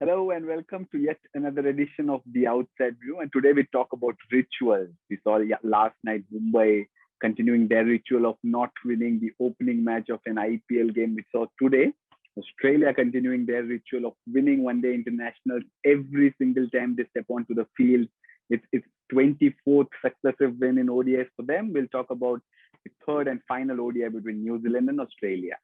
Hello and welcome to yet another edition of The Outside View. And today we talk about rituals. We saw last night Mumbai continuing their ritual of not winning the opening match of an IPL game. We saw today Australia continuing their ritual of winning one day internationals every single time they step onto the field. It's 24th successive win in ODIs for them. We'll talk about the third and final ODI between New Zealand and Australia.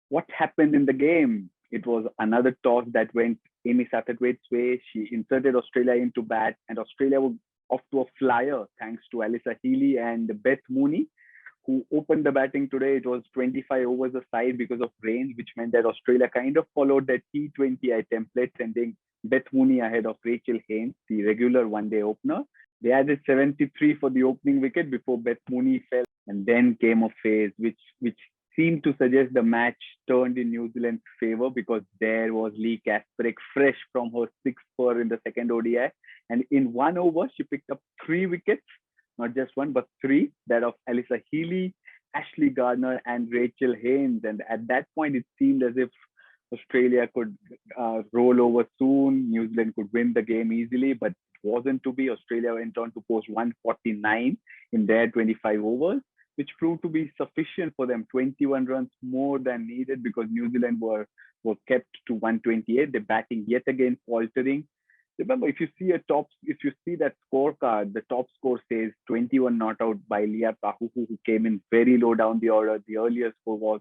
What happened in the game? It was another toss that went Amy Satterthwaite's way. She inserted Australia into bat, and Australia was off to a flyer thanks to Alyssa Healy and Beth Mooney, who opened the batting today. It was 25 overs aside because of rain, which meant that Australia kind of followed that T20I template, sending Beth Mooney ahead of Rachel Haynes, the regular one-day opener. They added 73 for the opening wicket before Beth Mooney fell, and then came a phase which seemed to suggest the match turned in New Zealand's favour because there was Lee Kasparik fresh from her sixth spur in the second ODI. And in 1 over, she picked up 3 wickets, not just one, but three, that of Alyssa Healy, Ashley Gardner, and Rachel Haynes. And at that point, it seemed as if Australia could roll over soon. New Zealand could win the game easily, but it wasn't to be. Australia went on to post 149 in their 25 overs, which proved to be sufficient for them, 21 runs more than needed because New Zealand were kept to 128. They're batting yet again faltering. Remember, if you see that scorecard, the top score says 21 not out by Leah Pahuhu, who came in very low down the order. The earlier score was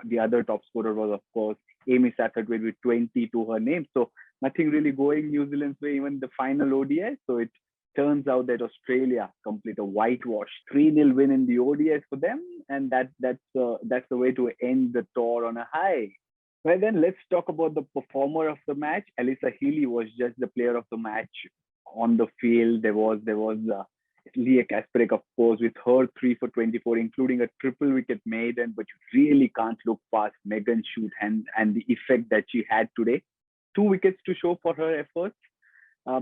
the other top scorer was, of course, Amy Satterthwaite with 20 to her name. So nothing really going New Zealand's way, even the final ODI. So it turns out that Australia complete a whitewash 3-0 win in the ODIs for them, and that's the way to end the tour on a high. Well, then let's talk about the performer of the match. Alyssa Healy was just the player of the match on the field. There was Leah Kasparik, of course, with her 3 for 24, including a triple wicket maiden, but you really can't look past Megan Schutt and the effect that she had today. 2 wickets to show for her efforts,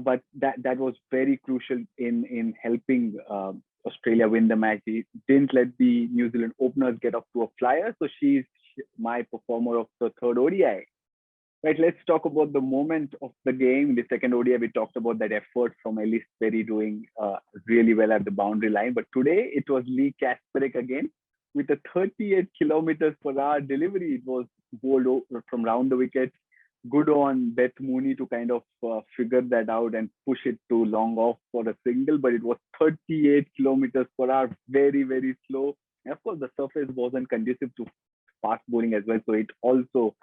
but that was very crucial in helping Australia win the match. He didn't let the New Zealand openers get off to a flyer, so she's my performer of the third ODI. Right, let's talk about the moment of the game. The second ODI, we talked about that effort from Ellis Perry doing really well at the boundary line. But today, it was Lee Kasparik again with a 38 kilometers per hour delivery. It was bowled from round the wickets. Good on Beth Mooney to kind of figure that out and push it to long off for a single. But it was 38 kilometers per hour, very, very slow. And of course, the surface wasn't conducive to fast bowling as well. So it also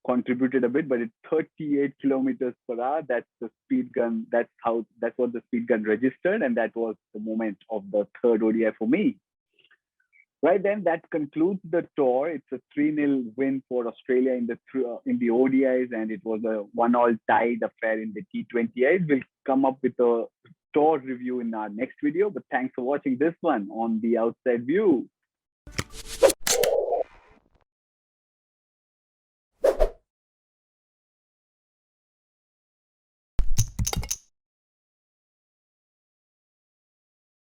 contributed a bit, but it's 38 kilometers per hour. That's the speed gun. That's what the speed gun registered. And that was the moment of the third ODI for me. Right then, that concludes the tour. It's a 3-0 win for Australia in the ODIs, and it was a 1-all tied affair in the T20Is. We'll come up with a tour review in our next video, but thanks for watching this one on The Outside View.